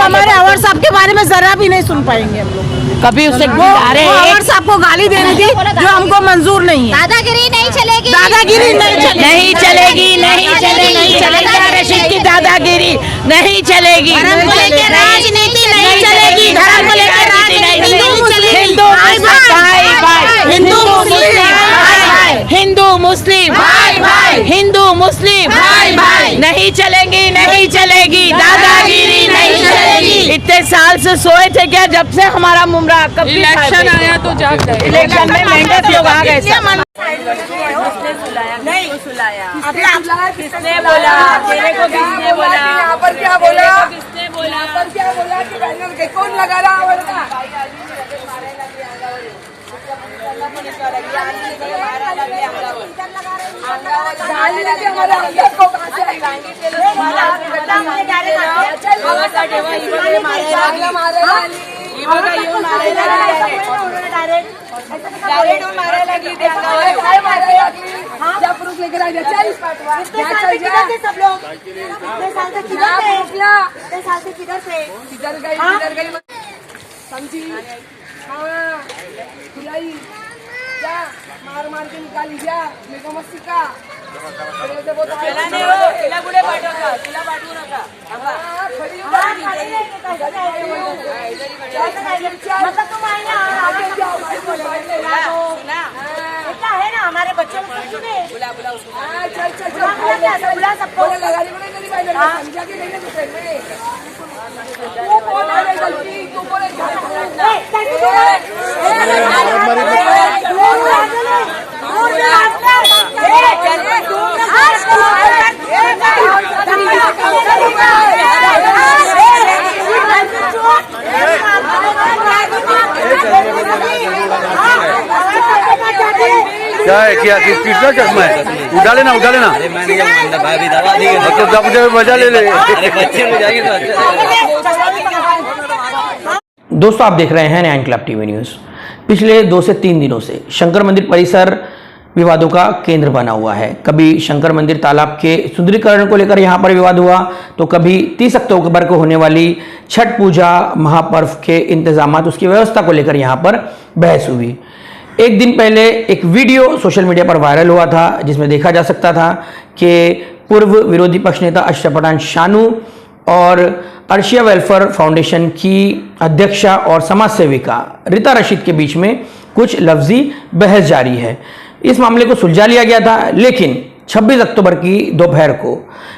हमारे अवर साहब के बारे में जरा भी नहीं सुन पाएंगे हम लोग। कभी उससे अवर साहब को गाली देने दी जो हमको मंजूर नहीं है। दादागिरी नहीं चलेगी, दादागिरी नहीं चलेगी, नहीं चलेगी रशीद की दादागिरी नहीं चलेगी, धर्म को लेकर राजनीति नहीं चलेगी, धर्म को लेकर राजनीति हिंदू मुस्लिम नहीं चलेगी, नहीं चलेगी, दादागिरी नहीं चलेगी। इतने साल से सोए थे क्या जब से हमारा मुमरा कभी इलेक्शन आया तो जाग गए। इलेक्शन में मेंढक लोग आ गए। किसने बोला? तेरे को किसने बोला? यहाँ पर क्या बोला? किसने बोला? यहाँ पर क्या बोला कि बैनर के कौन लगा रहा है? प्रूफ लेकर आ गई समझी। हाँ खिलाई जा, मार मार के निकाली जा, मेरे को मत सिखा। है ना हमारे बच्चों को क्या है? क्या किसका चश्मा है? उठा लेना, उठा लेना। अरे मैं नहीं जानता भाई, अभी दवा दी है तो जब मुझे मजा ले ले। अरे बच्चे हो जाएंगे तो दोस्तों, आप देख रहे हैं 9 क्लब टीवी न्यूज़। पिछले 2 से 3 दिनों से शंकर मंदिर परिसर विवादों का केंद्र बना हुआ है। कभी शंकर मंदिर तालाब के सुंदरीकरण को लेकर यहाँ पर विवाद हुआ, तो कभी 30 अक्टूबर को होने वाली छठ पूजा महापर्व के इंतजामात, उसकी व्यवस्था को लेकर यहाँ पर बहस हुई। एक दिन पहले एक वीडियो सोशल मीडिया पर वायरल हुआ था, जिसमें देखा जा सकता था कि पूर्व विरोधी पक्ष नेता अशरफ पठान शानू और अर्शिया वेलफेयर फाउंडेशन की अध्यक्षा और समाज सेविका रीता रशीद के बीच में कुछ लफ्जी बहस जारी है। इस मामले को सुलझा लिया गया था, लेकिन 26 अक्टूबर की दोपहर को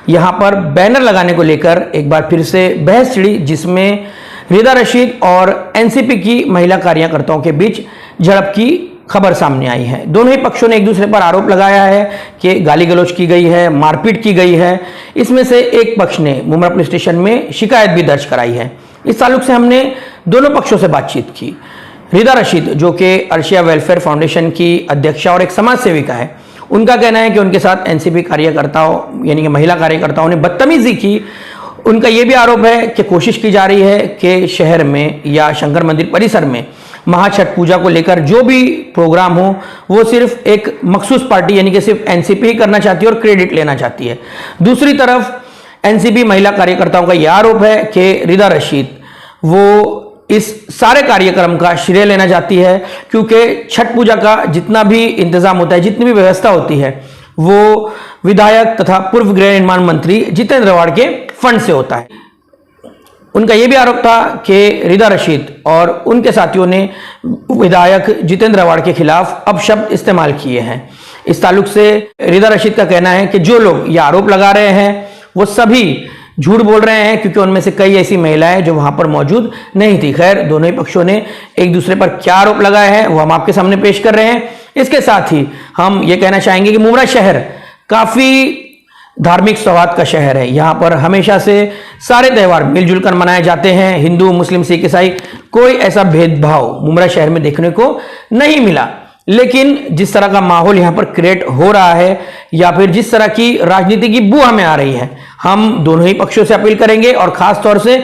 यहाँ पर बैनर लगाने को लेकर एक बार फिर से बहस छिड़ी, जिसमें रीता रशीद और एनसीपी की महिला कार्यकर्ताओं के बीच झड़प की खबर सामने आई है। दोनों ही पक्षों ने एक दूसरे पर आरोप लगाया है कि गाली गलौज की गई है, मारपीट की गई है। इसमें से एक पक्ष ने मुमरा पुलिस स्टेशन में शिकायत भी दर्ज कराई है। इस ताल्लुक से हमने दोनों पक्षों से बातचीत की। रीता रशीद, जो कि अर्शिया वेलफेयर फाउंडेशन की अध्यक्षा और एक समाज सेविका है, उनका कहना है कि उनके साथ एनसीपी कार्यकर्ताओं यानी कि महिला कार्यकर्ताओं ने बदतमीजी की। उनका यह भी आरोप है कि कोशिश की जा रही है कि शहर में या शंकर मंदिर परिसर में महाछठ पूजा को लेकर जो भी प्रोग्राम हो वो सिर्फ एक मखसूस पार्टी यानी कि सिर्फ एनसीपी ही करना चाहती है और क्रेडिट लेना चाहती है। दूसरी तरफ एनसीपी महिला कार्यकर्ताओं का यह आरोप है कि रीता रशीद वो इस सारे कार्यक्रम का श्रेय लेना चाहती है, क्योंकि छठ पूजा का जितना भी इंतजाम होता है, जितनी भी व्यवस्था होती है, वो विधायक तथा पूर्व गृह निर्माण मंत्री जितेंद्र रवाड़ के फंड से होता है। उनका यह भी आरोप था कि रीता रशीद और उनके साथियों ने विधायक जितेंद्र रवाड़ के खिलाफ अपशब्द इस्तेमाल किए हैं। इस ताल्लुक से रीता रशीद का कहना है कि जो लोग ये आरोप लगा रहे हैं वो सभी झूठ बोल रहे हैं, क्योंकि उनमें से कई ऐसी महिलाएं जो वहां पर मौजूद नहीं थी। खैर, दोनों ही पक्षों ने एक दूसरे पर क्या आरोप लगाए हैं वो हम आपके सामने पेश कर रहे हैं। इसके साथ ही हम ये कहना चाहेंगे कि मुमरा शहर काफी धार्मिक सौहार्द का शहर है। यहाँ पर हमेशा से सारे त्यौहार मिलजुल कर मनाए जाते हैं। हिंदू, मुस्लिम, सिख, ईसाई, कोई ऐसा भेदभाव मुमरा शहर में देखने को नहीं मिला। लेकिन जिस तरह का माहौल यहाँ पर क्रिएट हो रहा है या फिर जिस तरह की राजनीति की बू हमें आ रही है, हम दोनों ही पक्षों से अपील करेंगे और खास तौर से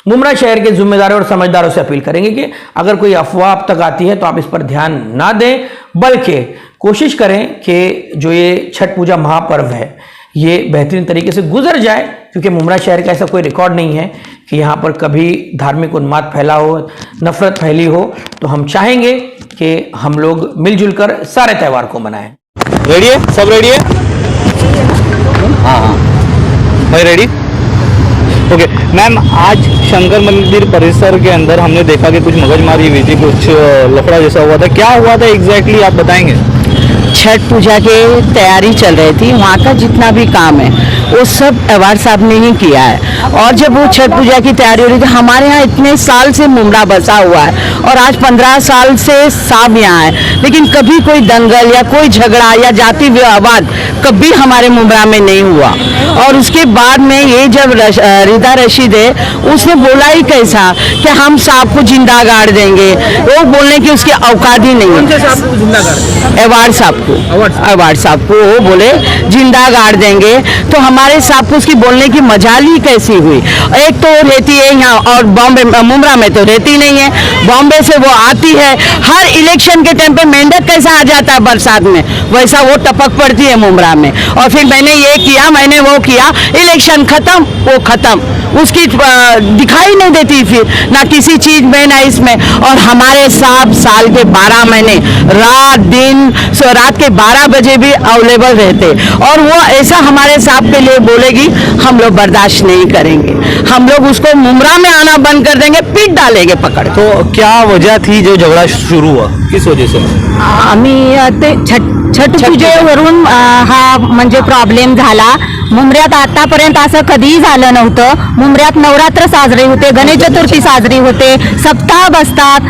मुमरा शहर के जिम्मेदारों और समझदारों से अपील करेंगे कि अगर कोई अफवाह आप तक आती है तो आप इस पर ध्यान ना दें, बल्कि कोशिश करें कि जो ये छठ पूजा महापर्व है ये बेहतरीन तरीके से गुजर जाए, क्योंकि मुमरा शहर का ऐसा कोई रिकॉर्ड नहीं है कि यहाँ पर कभी धार्मिक उन्माद फैला हो, नफरत फैली हो, तो हम चाहेंगे कि हम लोग मिलजुल कर सारे त्यौहार को मनाएं। रेडी है? सब रेडी है? हाँ हाँ भाई रेडी। ओके मैम, आज शंकर मंदिर परिसर के अंदर हमने देखा कि कुछ मगजमारी हुई थी, कुछ लफड़ा जैसा हुआ था, क्या हुआ था एग्जैक्टली आप बताएंगे? छठ पूजा के तैयारी चल रही थी, वहाँ का जितना भी काम है वो सब अवार्ड साहब ने ही किया है। और जब वो छठ पूजा की तैयारी हो रही थी, हमारे यहाँ इतने साल से मुमरा बसा हुआ है और आज 15 साल से साहब यहाँ है, लेकिन कभी कोई दंगल या कोई झगड़ा या जाति विवाद कभी हमारे मुमरा में नहीं हुआ। और उसके बाद में ये जब रिदा रशीद है, उसने बोला ही कैसा कि हम साहब को जिंदा गाड़ देंगे, वो बोलने की उसकी औकात ही नहीं है। अवार्ड साहब को वो बोले जिंदा गाड़ देंगे, तो हमारे साहब को उसकी बोलने की मजाल ही कैसी हुई। एक तो रहती है यहाँ और बॉम्बे मुमरा में तो रहती नहीं है, बॉम्बे से वो आती है। हर इलेक्शन के टाइम पे मेंढक कैसा आ जाता है बरसात में, वैसा वो टपक पड़ती है मुमरा में। और फिर मैंने ये किया, मैंने वो किया, इलेक्शन खत्म, वो खत्म, उसकी दिखाई नहीं देती फिर ना किसी चीज में ना इसमें। और हमारे साहब साल के 12 महीने रात दिन रात के 12 बजे भी अवेलेबल रहते, और वो ऐसा हमारे साहब के लिए बोलेगी, हम लोग बर्दाश्त नहीं करेंगे, हम लोग उसको मुमरा में आना बंद कर देंगे, पीट डालेंगे पकड़। तो क्या वजह थी जो झगड़ा शुरू हुआ, किस वजह से? आम्ही ते छठ पूजेवरून हा म्हणजे प्रॉब्लेम झाला। मुंबऱ्यात आतापर्यंत असं कधीही झालं नव्हतं। मुंबऱ्यात नवरात्र साजरे होते, गणेश चतुर्थी साजरी होते, सप्ताह बसतात,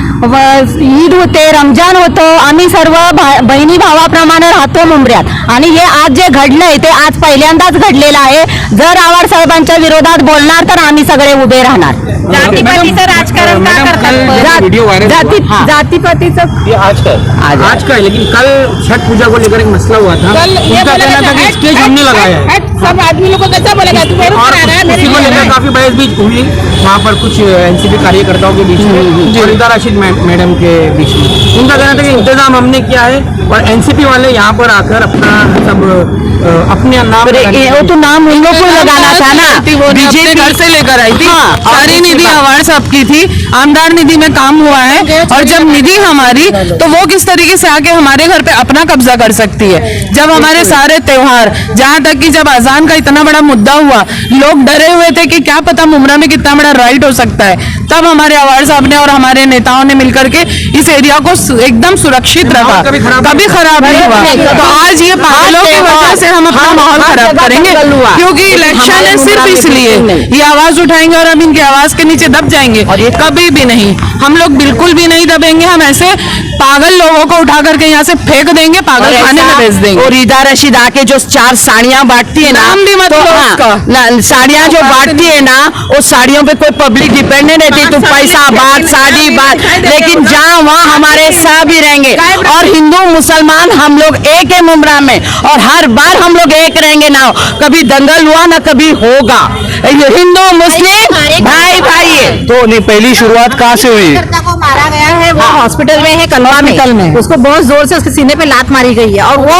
ईद होते, रमजान होतं। आम्ही सर्व बहिणी भावाप्रमाणे राहतो मुंबऱ्यात, आणि हे आज जे घडलंय ते आज पहिल्यांदाच घडलेलं आहे। जर आवाड साहेबांच्या विरोधात बोलणार तर आम्ही सगळे उभे राहणार। जातीपातीचं राजकारण का करतात? जातीपातीचं आज का है, लेकिन कल छठ पूजा को लेकर एक मसला हुआ था, उसका कहना था कि स्टेज हमने लगाया है सब आदमी लोगों को कैसा बोलेगा? तू और उसी को लेकर काफी बहस भी हुई वहाँ पर कुछ एनसीपी कार्यकर्ताओं के बीच में और रिदा रशीद मैडम के बीच में। उनका कहना था कि इंतजाम हमने किया है और एनसीपी वाले यहाँ पर आकर अपना सब अपने नाम, वो तो नाम उन लोग को लगाना था ना, बीजेपी घर से लेकर आई थी। सारी निधि अवार्ड साहब की थी, आमदार निधि में काम हुआ है। और जब निधि हमारी, तो वो किस तरीके से आके हमारे घर पे अपना कब्जा कर सकती है? जब हमारे सारे त्योहार, जहाँ तक कि जब अजान का इतना बड़ा मुद्दा हुआ, लोग डरे हुए थे कि क्या पता मुमरा में कितना बड़ा राइट हो सकता है, तब हमारे अवार्ड साहब ने और हमारे नेताओं ने मिलकर के इस एरिया को एकदम सुरक्षित रखा, कभी खराब नहीं हुआ। तो आज ये पागलों की वजह से हम अपना माहौल खराब करेंगे, क्योंकि इलेक्शन है सिर्फ इसलिए ये आवाज उठाएंगे और हम इनकी आवाज के नीचे दब जाएंगे। और ये कभी भी नहीं, हम लोग बिल्कुल भी नहीं दबेंगे। हम ऐसे पागल लोगों को उठा करके यहाँ से फेंक देंगे, पागल खाने में भेज देंगे। और रिदा रशीद आके जो 4 साड़ियाँ बांटती है ना, नाम भी मत लो उसका। साड़ियाँ जो बांटती है ना, वो साड़ियों पे कोई पब्लिक डिपेंड नहीं रहती, तू पैसा बांट, साड़ी बांट, लेकिन जहाँ वहाँ हमारे सब ही रहेंगे। और हिंदू मुसलमान हम लोग एक है मुमरा में, और हर बार हम लोग एक रहेंगे ना, कभी दंगल हुआ ना कभी होगा। हिंदू मुस्लिम भाई भाई है। तो नहीं, पहली शुरुआत कहाँ से हुई? को मारा गया है, वो हॉस्पिटल में है, हॉस्पिटल में उसको बहुत जोर से उसके सीने पे लात मारी गई है। और वो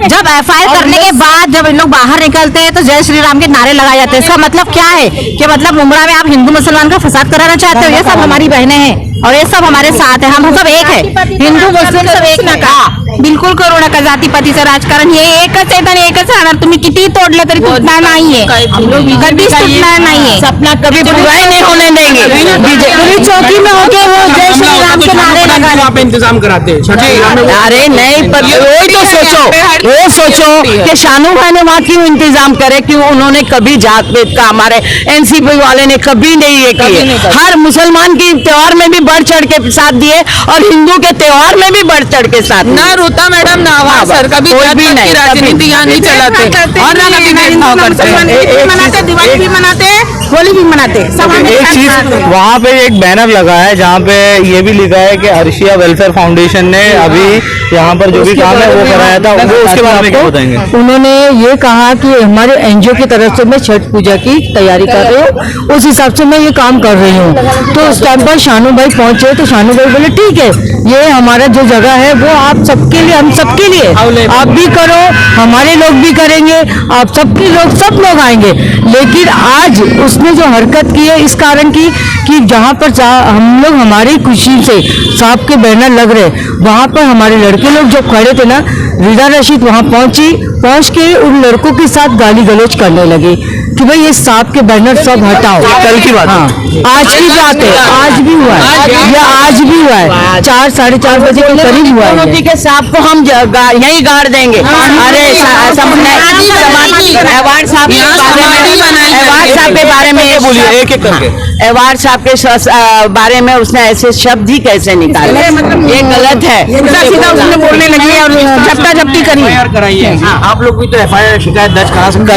जब एफआईआर करने के बाद जब इन लोग बाहर निकलते हैं तो जय श्री राम के नारे लगाए जाते हैं। इसका मतलब क्या है कि मतलब मुमरा में आप हिंदू मुसलमान का फसाद कराना चाहते हो? ये सब हमारी बहनें हैं और ये सब हमारे साथ है, हम सब एक है, हिंदू मुस्लिम सब एक नका। बिलकुल करू नका जातीपातीचं राजकारण, हे एकच आहे आणि एकच राहणार। तुम्ही किती तोडलं तरी तुटणार नाहीये, कधीच तुटणार नाहीये। सपना कभी पूरा ही नहीं होने देंगे। पूरी चौकी में होके वो जय श्री राम के नारे लगा रहे हैं। आप इंतजाम कराते हैं। अरे नहीं, पर वही तो सोचो कि शानू भाई ने वहाँ क्यों इंतजाम करे, क्यों उन्होंने कभी जात भेद का, हमारे एनसीपी वाले ने कभी नहीं ये किए। हर मुसलमान की त्योहार में भी बढ़ चढ़ के साथ दिए और हिंदू के त्योहार में भी बढ़ चढ़ के साथ। ना रोता मैडम ना आवाज सर, कभी राजनीति यहाँ नहीं चलाते और ना कभी भेदभाव करते। मनाते, दिवाली भी मनाते, होली भी मनाते, सब हम एक चीज वहाँ पे एक बैनर लगा है जहाँ पे ये भी लिखा है कि अर्शिया वेलफेयर फाउंडेशन ने अभी यहाँ पर जो भी काम है वो कराया था, वो उसके बारे में क्या बताएंगे? उन्होंने ये कहा कि हमारे एनजीओ की तरफ से मैं छठ पूजा की तैयारी कर रही हूँ, उस हिसाब से मैं ये काम कर रही हूँ। तो उस टाइम पर शानू भाई पहुंचे तो शानू भाई बोले ठीक है, ये हमारा जो जगह है वो आप सबके लिए, हम सबके लिए, आप भी करो, हमारे लोग भी करेंगे, आप सबके लोग, सब लोग आएंगे। लेकिन आज उस उसने जो हरकत की है इस कारण की कि जहाँ पर हम लोग हमारी खुशी से साहब के बैनर लग रहे, वहाँ पर हमारे लड़के लोग जो खड़े थे ना, रिदा रशीद वहाँ पहुँच के उन लड़कों के साथ गाली गलौज करने लगी कि भाई ये सांप के बैनर सब हटाओ। कल की बात? हाँ, आज की बात है, आज भी हुआ है, ये आज भी हुआ है, 4 साढ़े 4 बजे के करीब हुआ है। नदी के सांप को हम यही गाड़ देंगे। अरे अवार्ड साहब के बारे में ये बोलिए एक एक करके। अवार्ड साहब के बारे में उसने ऐसे शब्द ही कैसे निकाले, ये गलत है। सीधा उसने बोलने लगी और झपटा झपटी करी। कराइए, आप लोग भी तो FIR शिकायत दर्ज करा सकते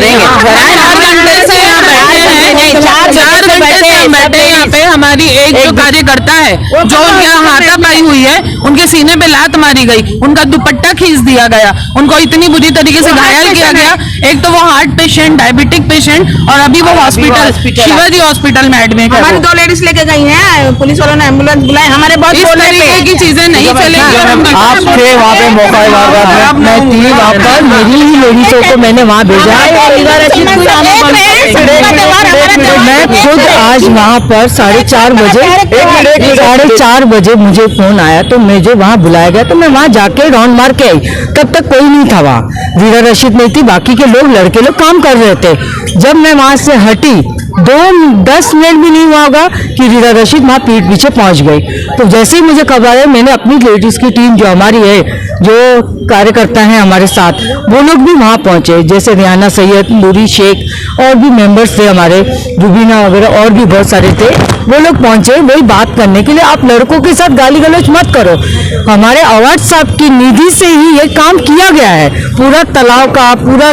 बैठे यहाँ पे हमारी एक जो कार्यकर्ता है जो उनके हाथापाई हुई है, उनके सीने पे लात मारी गई, उनका दुपट्टा खींच दिया गया, उनको इतनी बुरी तरीके से घायल किया गया। एक तो वो हार्ट पेशेंट, डायबिटिक पेशेंट, और अभी वो हॉस्पिटल शिवाजी हॉस्पिटल में एडमिट है। हमारी 2 लेडीज लेके गई हैं, पुलिस वालों ने एम्बुलेंस बुलाई। हमारे बहुत इस तरीके की चीजें नहीं चलेंगी। आप थे वहाँ पे मौका मैं थी वहाँ पर, मेरी ही लेडीजों को मैंने वहाँ भेजा। मैं खुद आज वहाँ पर 4:30 बजे मुझे फोन आया, तो मुझे वहाँ बुलाया गया, तो मैं वहाँ जाके राउंड मार के आई। तब तक कोई नहीं था वहाँ, रीदा रशीद नहीं थी, बाकी के लोग लड़के लोग काम कर रहे थे। जब मैं वहाँ से हटी 10 मिनट भी नहीं हुआ होगा कि रीदा रशीद वहाँ पीठ पीछे पहुँच गई। तो जैसे ही मुझे खबर है, मैंने अपनी लेडीज की टीम जो हमारी है, जो कार्यकर्ता हैं हमारे साथ, वो लोग भी वहाँ पहुँचे, जैसे रियाना सैयद, नूरी शेख और भी मेंबर्स थे हमारे, रुबीना वगैरह और भी बहुत सारे थे। वो लोग पहुँचे वही बात करने के लिए, आप लड़कों के साथ गाली गलौज मत करो। हमारे अवार्ड साहब की निधि से ही ये काम किया गया है, पूरा तालाब का पूरा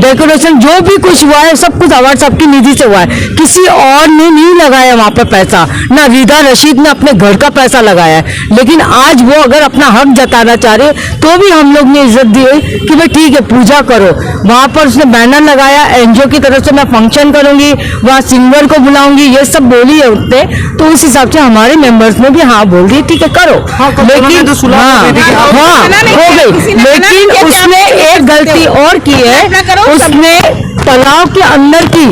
डेकोरेशन जो भी कुछ हुआ है सब कुछ अवार्ड साहब की निधि से हुआ है। किसी और ने नहीं लगाया वहाँ पर पैसा, ना रीदा रशीद ने अपने घर का पैसा लगाया है। लेकिन आज वो अगर अपना हक जताना चाह रहे तो भी हम लोग ने इज्जत दी कि भाई ठीक है पूजा करो। वहाँ पर उसने बैनर लगाया, NGO की तरफ से मैं फंक्शन करूंगी, वहाँ सिंगर को बुलाऊंगी, ये सब बोली है उसने। तो उस हिसाब से हमारे मेंबर्स ने भी हाँ बोल दिए ठीक है करो। लेकिन हाँ हो गई, लेकिन उसने एक गलती और की है, उसने तालाब के अंदर की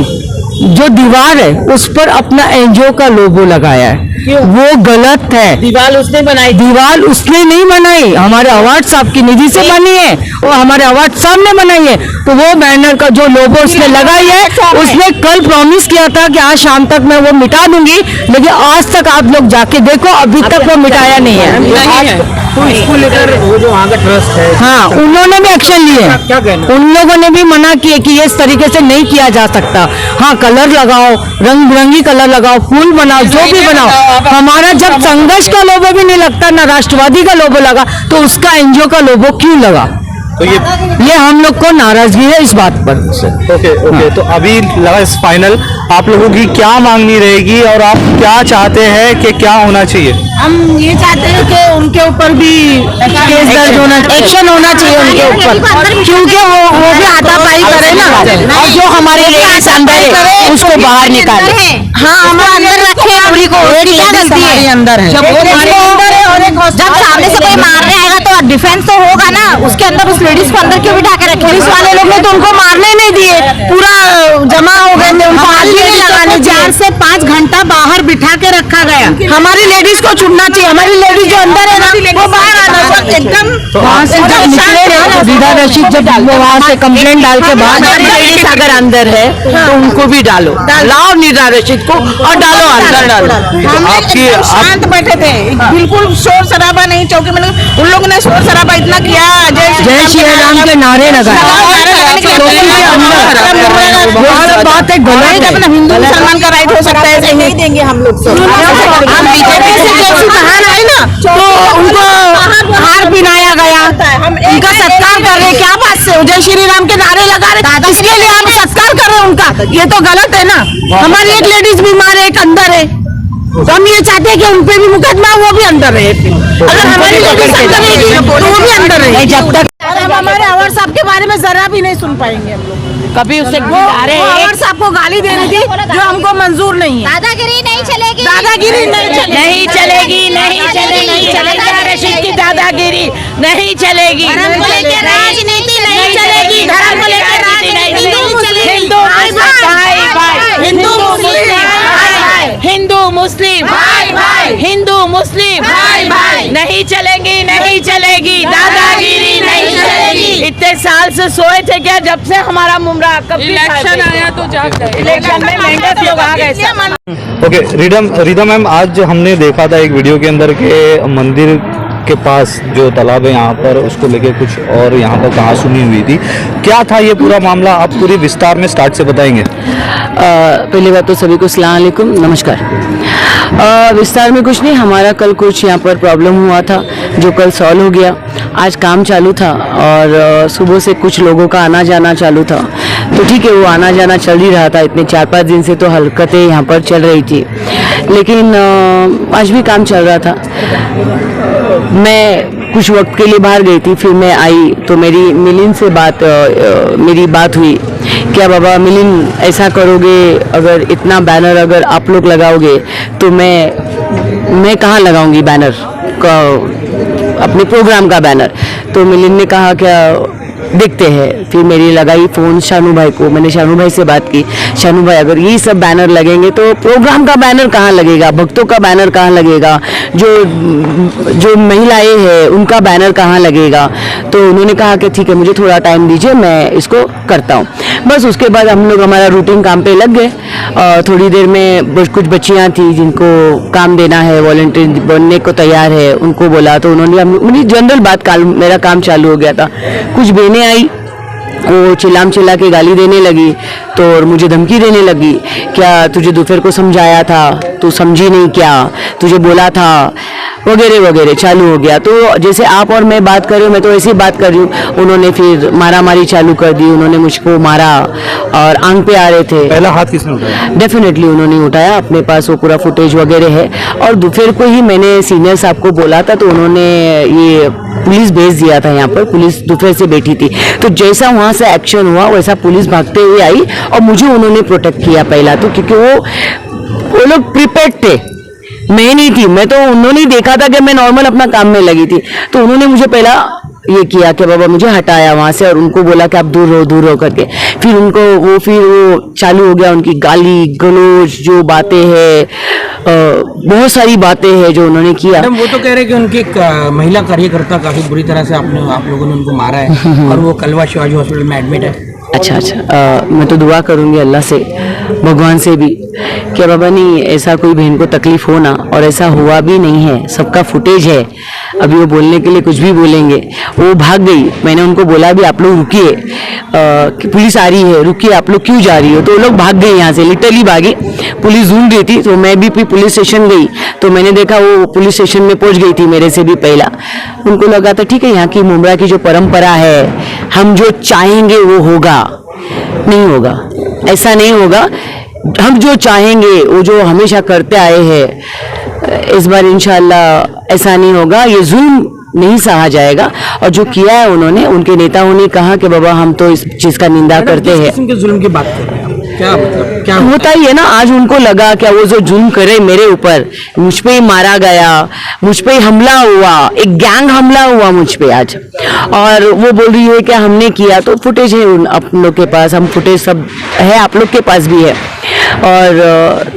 जो दीवार है उस पर अपना NGO का लोगो लगाया है, वो गलत है। दीवार उसने बनाई, दीवार उसने नहीं बनाई, हमारे अवार्ड साहब की निधि से बनी है, वो हमारे अवार्ड साहब ने बनाई है। तो वो बैनर का जो लोगो उसने लगाई है, उसने कल प्रॉमिस किया था कि आज शाम तक मैं वो मिटा दूंगी, लेकिन आज तक आप लोग जाके देखो अभी तक वो मिटाया नहीं है। तो इसको लेकर वो जो वहाँ का ट्रस्ट है, हाँ उन्होंने भी एक्शन लिए, क्या कहना? उन लोगों ने भी मना किए कि ये इस तरीके से नहीं किया जा सकता। हाँ कलर लगाओ, रंग बिरंगी कलर लगाओ, फूल बनाओ, जो भी बनाओ। हमारा जब संघर्ष का लोगो भी नहीं लगता, ना राष्ट्रवादी का लोगो लगा, तो उसका NGO का लोगो क्यों लगा? तो ये हम लोग को नाराजगी है इस बात पर। ओके तो अभी लगा इस फाइनल आप लोगों की क्या मांगनी रहेगी और आप क्या चाहते हैं कि क्या होना चाहिए? हम ये चाहते हैं कि उनके ऊपर भी केस दर्ज होना, एक्शन होना चाहिए उनके ऊपर, क्योंकि वो भी हाथापाई करे ना, और जो हमारे लेडीज अंदर है उसको बाहर निकाले। हाँ हम अंदर रखे पूरी को, क्या गलती है अंदर है, जब सामने से कोई मारने आएगा तो डिफेंस तो होगा ना, उसके अंदर उस लेडीज को अंदर क्यों बिठा के रखे? पुलिस वाले लोग ने तो उनको मारने नहीं दिए, पूरा जमा हो गए थे, उनको हाथ भी नहीं लगाने, 4 से 5 घंटा बाहर बिठा के रखा गया। हमारी लेडीज को छुड़ना चाहिए, हमारी लेडीज जो अंदर है ना वो बाहर आना चाहिए एकदम। वहाँ से जब निकले रीदा रशीद, जब वहाँ से कंप्लेंट डाल के बाद लेडीज अगर अंदर है तो उनको भी डालो, लाओ रीदा रशीद को और डालो अंदर डालो। आपकी शांत बैठे थे, बिल्कुल शोर शराबा नहीं, चौकी में उन लोगों ने शोर शराबा इतना किया, जय श्री राम के नारे लगाए। बात है गलत, अपना हिंदू मुसलमान का राइट हो सकता है, ऐसे नहीं देंगे हम लोग। बीजेपी से जैसी बहन आई ना तो उनको हार पिनाया गया, उनका सत्कार कर रहे, क्या बात से जय श्री राम के नारे लगा रहे, इसके लिए हम सत्कार कर रहे उनका, ये तो गलत है ना। हमारी एक लेडीज बीमार है, एक अंदर है, तो हम ये चाहते हैं कि उन पे भी मुकदमा, वो भी अंदर रहे। अगर हमारी लेडीज अंदर रहेगी तो वो भी अंदर रहे। जब तक हम हमारे अवार्ड साहब के बारे में जरा भी नहीं सुन पाएंगे हम लोग, कभी उससे अवार्ड साहब को गाली देने की जो हमको मंजूर नहीं है। दादागिरी नहीं चलेगी, दादागिरी नहीं चलेगी, नहीं चलेगी रशीद की दादागिरी नहीं चलेगी, धर्म को लेकर राजनीति नहीं चलेगी, धर्म को लेकर राजनीति नहीं, हिंदू हिंदू मुस्लिम भाई भाई, हिंदू मुस्लिम भाई भाई, नहीं चलेगी नहीं चलेगी, दादागिरी नहीं चलेगी। इतने साल से सोए थे क्या जब से हमारा मुमरा कब इलेक्शन आया तो जाग गए, इलेक्शन में महंगे लोग आ गए। ओके रीता मैम, आज हमने देखा था एक वीडियो के अंदर के मंदिर के पास जो तालाब है यहाँ पर, उसको लेके कुछ और यहाँ पर कहाँ सुनी हुई थी, क्या था ये पूरा मामला? आप पूरी विस्तार में स्टार्ट से बताएंगे। पहली बात तो सभी को अस्सलाम वालेकुम, नमस्कार। विस्तार में कुछ नहीं, हमारा कल कुछ यहाँ पर प्रॉब्लम हुआ था जो कल सॉल्व हो गया। आज काम चालू था और सुबह से कुछ लोगों का आना जाना चालू था, तो ठीक है वो आना जाना चल ही रहा था। इतने 4-5 दिन से तो हरकतें यहाँ पर चल रही थी, लेकिन आज भी काम चल रहा था। मैं कुछ वक्त के लिए बाहर गई थी, फिर मैं आई तो मेरी मिलिन से मेरी बात हुई। क्या बाबा मिलिन ऐसा करोगे, अगर इतना बैनर अगर आप लोग लगाओगे तो मैं कहाँ लगाऊंगी बैनर का, अपने प्रोग्राम का बैनर? तो मिलिन ने कहा क्या देखते हैं। फिर मेरी लगाई फ़ोन शानू भाई को, मैंने शानू भाई से बात की, शानू भाई अगर ये सब बैनर लगेंगे तो प्रोग्राम का बैनर कहाँ लगेगा, भक्तों का बैनर कहाँ लगेगा, जो महिलाएं हैं उनका बैनर कहाँ लगेगा? तो उन्होंने कहा कि ठीक है मुझे थोड़ा टाइम दीजिए, मैं इसको करता हूँ। बस उसके बाद हम लोग हमारा रूटीन काम पे लग गए। थोड़ी देर में कुछ बच्चियाँ थी जिनको काम देना है, वॉलंटियर बनने को तैयार है, उनको बोला तो उन्होंने मेरी जनरल बात, मेरा काम चालू हो गया था। कुछ बहनें आई, वो चिल्ला के गाली देने लगी, तो और मुझे धमकी देने लगी, क्या तुझे दोपहर को समझाया था, तू समझी नहीं क्या, तुझे बोला था, वगैरह वगैरह चालू हो गया। तो जैसे आप और मैं बात कर रही हूँ, मैं तो ऐसी बात कर रही हूँ, उन्होंने फिर मारामारी चालू कर दी, उन्होंने मुझको मारा और आंग पे आ रहे थे। पहला हाथ किसने उठाया? डेफिनेटली उन्होंने उठाया, अपने पास वो पूरा फुटेज वगैरह है। और दोपहर को ही मैंने सीनियर साहब को बोला था, तो उन्होंने ये पुलिस भेज दिया था। यहाँ पर पुलिस दोपहर से बैठी थी, तो जैसा वहाँ से एक्शन हुआ वैसा पुलिस भागते हुए आई और मुझे उन्होंने प्रोटेक्ट किया पहला तो, क्योंकि वो लोग प्रिपेयर्ड थे, मैं नहीं थी। मैं तो उन्होंने देखा था कि मैं नॉर्मल अपना काम में लगी थी, तो उन्होंने मुझे पहला ये किया कि बाबा मुझे हटाया वहाँ से और उनको बोला कि आप दूर रहो करके। फिर वो चालू हो गया, उनकी गाली गलौज जो बातें हैं, बहुत सारी बातें हैं जो उन्होंने किया। मैडम वो तो कह रहे हैं कि उनकी एक महिला कार्यकर्ता काफी बुरी तरह से आप लोगों ने उनको मारा है और वो कलवा शिवाजी हॉस्पिटल में एडमिट है। अच्छा मैं तो दुआ करूंगी अल्लाह से, भगवान से भी, कि बाबा नहीं ऐसा कोई बहन को तकलीफ हो ना, और ऐसा हुआ भी नहीं है, सबका फुटेज है। अभी वो बोलने के लिए कुछ भी बोलेंगे। वो भाग गई, मैंने उनको बोला भी आप लोग रुकिए, पुलिस आ रही है, रुकिए, आप लोग क्यों जा रही हो? तो वो लोग भाग गए यहाँ से, लिटरली भागी। पुलिस ढूंढ रही थी, तो मैं भी पुलिस स्टेशन गई, तो मैंने देखा वो पुलिस स्टेशन में पहुंच गई थी मेरे से भी पहला। उनको लगा था ठीक है यहाँ की मुमरा की जो परंपरा है, हम जो चाहेंगे वो होगा। नहीं होगा, ऐसा नहीं होगा। हम जो चाहेंगे वो जो हमेशा करते आए हैं, इस बार इंशाल्लाह ऐसा नहीं होगा, ये जुल्म नहीं सहा जाएगा। और जो किया है उन्होंने, उनके नेताओं ने कहा कि बाबा हम तो इस चीज का निंदा करते हैं। किस किस्म के जुल्म की बात कर रहे हैं आप? क्या मतलब क्या होता ही है ना, आज उनको लगा क्या वो जो जुल्म करे मेरे ऊपर, मुझ पे ही मारा गया, मुझ पे ही हमला हुआ, एक गैंग हमला हुआ मुझ पे आज, और वो बोल रही है कि हमने किया। तो फुटेज है आप लोग के पास, हम फुटेज सब है, आप लोग के पास भी है। और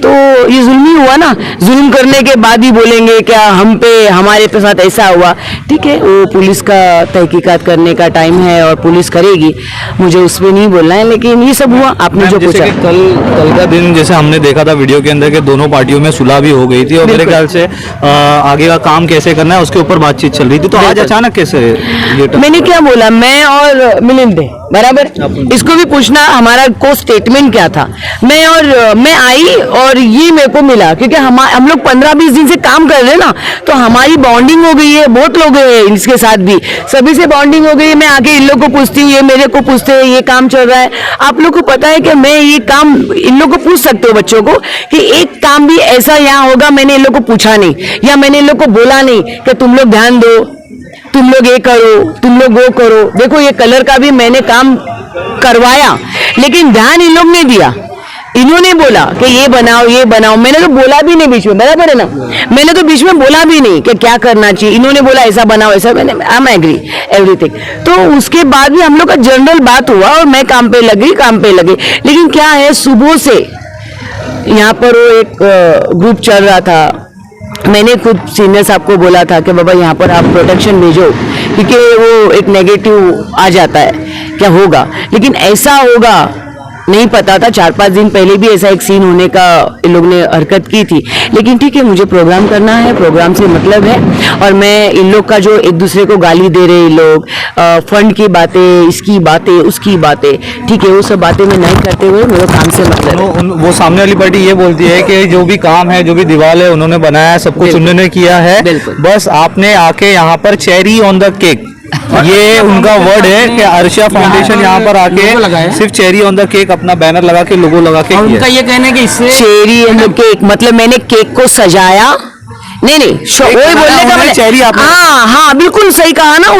तो ये जुल्म ही हुआ ना, जुल्म करने के बाद ही बोलेंगे क्या हम पे, हमारे पे साथ ऐसा हुआ। ठीक है, वो पुलिस का तहकीकात करने का टाइम है और पुलिस करेगी, मुझे उसमें नहीं बोलना है, लेकिन ये सब हुआ। आपने जो पूछा, कल का दिन जैसे हमने देखा था वीडियो के अंदर के दोनों पार्टियों में सुलह भी हो गई थी, और मेरे ख्याल से आगे का काम कैसे करना है उसके ऊपर बातचीत चल रही थी। तो आज अचानक कैसे ये मैंने क्या बोला, मैं और मिलिंद थे बराबर, इसको भी पूछना हमारा को स्टेटमेंट क्या था। मैं आई और ये मेरे को मिला, क्योंकि हम लोग 15-20 दिन से काम कर रहे हैं ना, तो हमारी बॉन्डिंग हो गई है। बहुत लोग हैं इसके साथ भी, सभी से बॉन्डिंग हो गई है। मैं आके इन लोग को पूछती हूँ, ये मेरे को पूछते हैं ये काम चल रहा है। आप लोग को पता है कि मैं ये काम, इन लोग को पूछ सकते हो बच्चों को कि एक काम भी ऐसा यहाँ होगा मैंने इन लोग को पूछा नहीं, या मैंने इन लोग को बोला नहीं कि तुम लोग ध्यान दो, तुम लोग ये करो, तुम लोग वो करो। देखो ये कलर का भी मैंने काम करवाया, लेकिन ध्यान इन लोग ने दिया। इन्होंने बोला कि ये बनाओ, मैंने तो बोला भी नहीं बीच में, बराबर है ना, मैंने तो बीच में बोला भी नहीं कि क्या करना चाहिए। इन्होंने बोला ऐसा बनाओ, ऐसा, मैंने आई एम एग्री एवरीथिंग। तो उसके बाद भी हम लोग का जनरल बात हुआ और मैं काम पे लगी। लेकिन क्या है, सुबह से यहाँ पर वो एक ग्रुप चल रहा था। मैंने खुद सीनियर साहब को बोला था कि बाबा यहाँ पर आप प्रोटेक्शन भेजो, क्योंकि वो एक नेगेटिव आ जाता है, क्या होगा। लेकिन ऐसा होगा नहीं पता था। 4-5 दिन पहले भी ऐसा एक सीन होने का इन लोग ने हरकत की थी। लेकिन ठीक है, मुझे प्रोग्राम करना है, प्रोग्राम से मतलब है। और मैं इन लोग का जो एक दूसरे को गाली दे रहे लोग, फंड की बातें, इसकी बातें, उसकी बातें, ठीक है, वो सब बातें मैं नहीं करते हुए मेरे काम से मतलब है। वो सामने वाली पार्टी ये बोलती है कि जो भी काम है, जो भी दीवार है, उन्होंने बनाया है, सब कुछ उन्होंने किया है, बस आपने आके यहाँ पर चेरी ऑन द केक, ये उनका वर्ड है कि अर्शा फाउंडेशन यहाँ पर आके सिर्फ चेरी ऑन द केक अपना बैनर लगा के, लोगो लगा के, उनका ये कहना है कि इससे चेरी ऑन द केक मतलब मैंने केक को सजाया, नहीं वही बोलने का मैंने, चेरी आपने, हाँ बिल्कुल सही कहा ना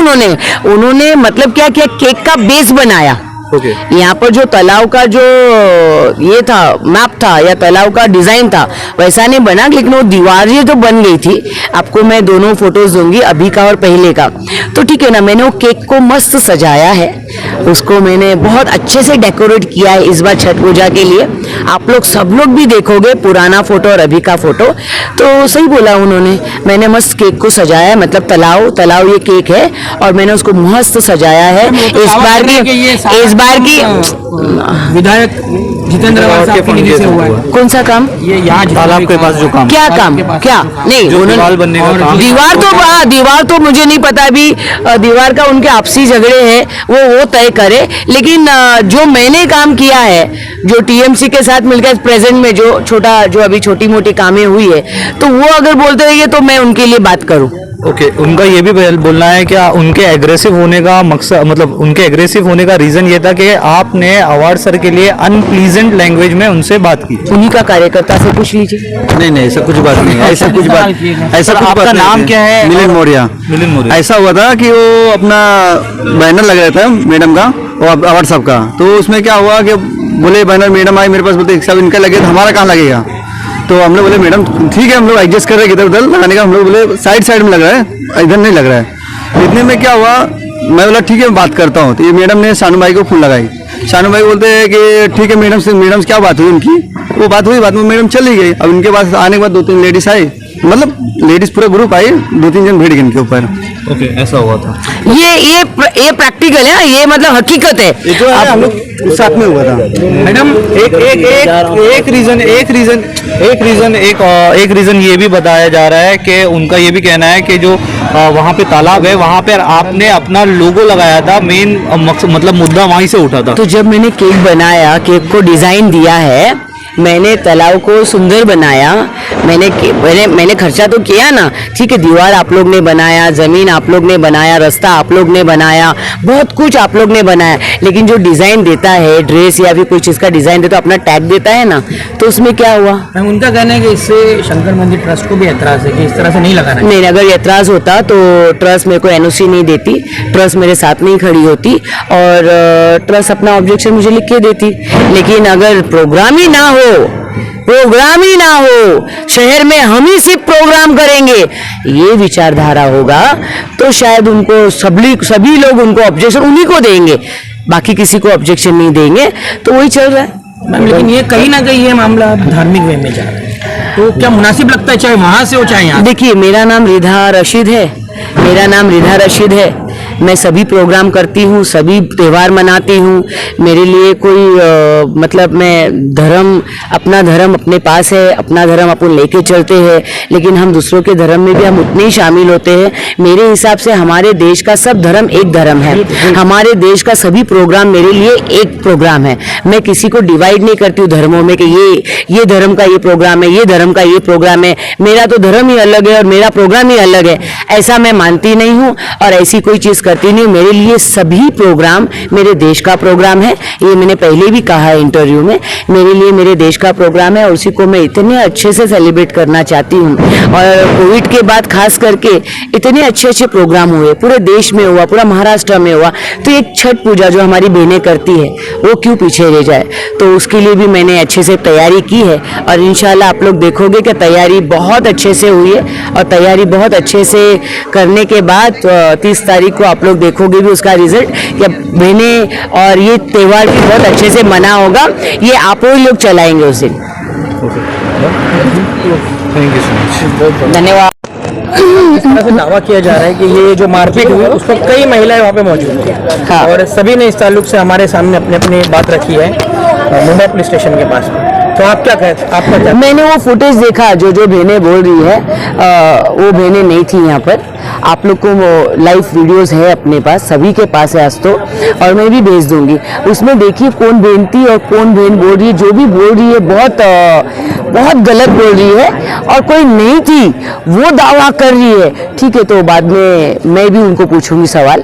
उन्होंने मतलब क्या किया, केक का बेस बनाया। यहाँ पर जो तालाब का जो ये था, मैप था या तालाब का डिजाइन था, वैसा नहीं बना, लेकिन वो दीवार ये तो बन गई थी। आपको मैं दोनों फोटोज दूंगी, अभी का और पहले का। तो ठीक है ना, मैंने वो केक को मस्त सजाया है, उसको मैंने बहुत अच्छे से डेकोरेट किया है इस बार छठ पूजा के लिए। आप लोग सब लोग भी देखोगे पुराना फोटो और अभी का फोटो, तो सही बोला उन्होंने। मैंने मस्त केक को सजाया है, मतलब तालाब ये केक है और मैंने उसको मस्त सजाया है। इस बार की विधायक जितेंद्र साहब की निधि से हुआ है। कौन सा काम? ये यहाँ तालाब के पास जो काम, क्या काम, क्या नहीं, दीवार बनने का काम, दीवार तो मुझे नहीं पता अभी, दीवार का उनके आपसी झगड़े हैं, वो तय करे। लेकिन जो मैंने काम किया है, जो टीएमसी के साथ मिलकर प्रेजेंट में जो अभी छोटी मोटी कामें हुई है, तो वो अगर बोलते रहिए तो मैं उनके लिए बात करूं। ओके, उनका ये भी बोलना है कि उनके एग्रेसिव होने का मकसद, मतलब उनके एग्रेसिव होने का रीजन ये था कि आपने अवार्ड सर के लिए अनप्लीजेंट लैंग्वेज में उनसे बात की। उन्हीं का कार्यकर्ता से पूछ लीजिए। नहीं ऐसा कुछ बात नहीं है, ऐसा कुछ बात, ऐसा कुछ आपका बात नाम क्या है? मिलिंद मौर्य। ऐसा हुआ था कि वो अपना बैनर लग रहा था मैडम का और अवार्ड साहब का, तो उसमें क्या हुआ कि बोले बैनर मैडम आई मेरे पास, बोलते सब इनका लगे तो हमारा कहाँ लगेगा। तो हमने बोले मैडम ठीक है, हम लोग एडजस्ट कर रहे हैं इधर उधर लगाने का। हम लोग बोले साइड में लग रहा है, इधर नहीं लग रहा है। इतने में क्या हुआ, मैं बोला ठीक है मैं बात करता हूँ। तो ये मैडम ने शानू भाई को फोन लगाई। शानू भाई बोलते हैं कि ठीक है मैडम से क्या बात हुई उनकी, वो बात हुई, बाद में मैडम चली गई। अब इनके पास आने के बाद 2-3 लेडीज आई, मतलब लेडीज पूरा ग्रुप आई, 2-3 जन भिड़ गए इनके ऊपर। ओके, ऐसा हुआ था। ये प्रैक्टिकल है, ये मतलब हकीकत है। ये तो हम लोग साथ में हुआ था मैडम। एक रीजन ये भी बताया जा रहा है कि उनका ये भी कहना है कि जो वहाँ पे तालाब है, वहाँ पे आपने अपना लोगो लगाया था, मेन मतलब मुद्दा वहीं से उठा था। तो जब मैंने केक बनाया, केक को डिजाइन दिया है, मैंने तालाब को सुंदर बनाया, मैंने खर्चा तो किया ना, ठीक है। दीवार आप लोग ने बनाया, जमीन आप लोग ने बनाया, रास्ता आप लोग ने बनाया, बहुत कुछ आप लोग ने बनाया। लेकिन जो डिजाइन देता है, ड्रेस या फिर कोई चीज का डिजाइन देता है, अपना टैग देता है ना, तो उसमें क्या हुआ। उनका कहना है कि इससे शंकर मंदिर ट्रस्ट को भी एतराज है कि इस तरह से नहीं लगाना है। नहीं, अगर एतराज होता तो ट्रस्ट मेरे को एनओसी नहीं देती, ट्रस्ट मेरे साथ नहीं खड़ी होती और ट्रस्ट अपना ऑब्जेक्शन मुझे लिख के देती। लेकिन अगर प्रोग्राम ही ना हो, शहर में हम ही सिर्फ प्रोग्राम करेंगे, ये विचारधारा होगा, तो शायद उनको सभी लोग उनको ऑब्जेक्शन उन्हीं को देंगे, बाकी किसी को ऑब्जेक्शन नहीं देंगे। तो वही चल रहा है। मैम, लेकिन ये कहीं ना कहीं ये मामला धार्मिक वे में जा रहा है, तो क्या मुनासिब लगता है चाहे वहां से हो चाहे यहाँ? देखिए, मेरा नाम रिधा रशीद है, मैं सभी प्रोग्राम करती हूँ, सभी त्यौहार मनाती हूँ। मेरे लिए कोई मतलब मैं अपना धर्म अपने पास है, अपना धर्म अपन लेके चलते हैं, लेकिन हम दूसरों के धर्म में भी हम उतने ही शामिल होते हैं। मेरे हिसाब से हमारे देश का सब धर्म एक धर्म है, हमारे देश का सभी प्रोग्राम मेरे लिए एक प्रोग्राम है। मैं किसी को डिवाइड नहीं करती हूँ धर्मों में कि ये धर्म का ये प्रोग्राम है, ये धर्म का ये प्रोग्राम है, मेरा तो धर्म ही अलग है और मेरा प्रोग्राम ही अलग है, ऐसा मैं मानती नहीं हूँ और ऐसी कोई चीज करती नहीं। मेरे लिए सभी प्रोग्राम मेरे देश का प्रोग्राम है, ये मैंने पहले भी कहा है इंटरव्यू में, मेरे लिए मेरे देश का प्रोग्राम है और उसी को मैं इतने अच्छे से सेलिब्रेट करना चाहती हूँ। और कोविड के बाद खास करके इतने अच्छे प्रोग्राम हुए, पूरे देश में हुआ, पूरा महाराष्ट्र में हुआ, तो एक छठ पूजा जो हमारी बहनें करती है वो क्यों पीछे रह जाए। तो उसके लिए भी मैंने अच्छे से तैयारी की है और इंशाल्लाह आप लोग देखोगे कि तैयारी बहुत अच्छे से हुई है और तैयारी बहुत अच्छे से करने के बाद 30 तारीख को आप लोग देखोगे भी उसका रिजल्ट कि बहनें और ये त्यौहार भी बहुत अच्छे से मना होगा। ये आप लोग चलाएंगे उस दिन। Thank you so much. धन्यवाद। इस तरह से दावा किया जा रहा है कि ये जो मारपीट हुई उसको कई महिलाएं वहाँ पे मौजूद थी हाँ। और सभी ने इस ताल्लुक से हमारे सामने अपनी अपनी बात रखी है मुंबई पुलिस स्टेशन के पास में। तो आप क्या कहते हैं, आपका क्या? मैंने वो फुटेज देखा जो बहनें बोल रही है, वो बहनें नहीं थी यहाँ पर। आप लोग को वो लाइव वीडियोस है अपने पास, सभी के पास है आज तो, और मैं भी भेज दूंगी। उसमें देखिए कौन बहन थी और कौन बहन बोल रही है। जो भी बोल रही है बहुत गलत बोल रही है, और कोई नहीं थी वो दावा कर रही है। ठीक है, तो बाद में मैं भी उनको पूछूंगी सवाल,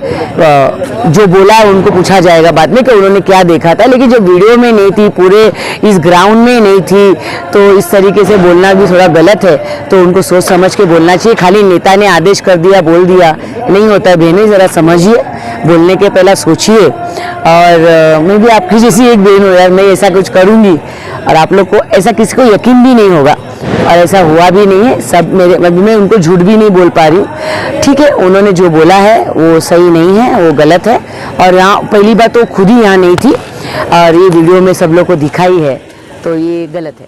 जो बोला है उनको पूछा जाएगा बाद में कि उन्होंने क्या देखा था। लेकिन जब वीडियो में नहीं थी, पूरे इस ग्राउंड में नहीं थी, तो इस तरीके से बोलना भी थोड़ा गलत है। तो उनको सोच समझ के बोलना चाहिए। खाली नेता ने आदेश कर दिया, बोल दिया नहीं होता है। बहनें जरा समझिए, बोलने के पहले सोचिए। और मैं भी आपकी जैसी एक बहन हूँ यार, मैं ऐसा कुछ करूँगी और आप लोग को ऐसा किसी को यकीन भी नहीं होगा, और ऐसा हुआ भी नहीं है। सब मेरे मैं उनको झूठ भी नहीं बोल पा रही हूँ। ठीक है, उन्होंने जो बोला है वो सही नहीं है, वो गलत है। और यहाँ पहली बात तो खुद ही यहाँ नहीं थी, और ये वीडियो में सब लोग को दिखाई है, तो ये गलत है।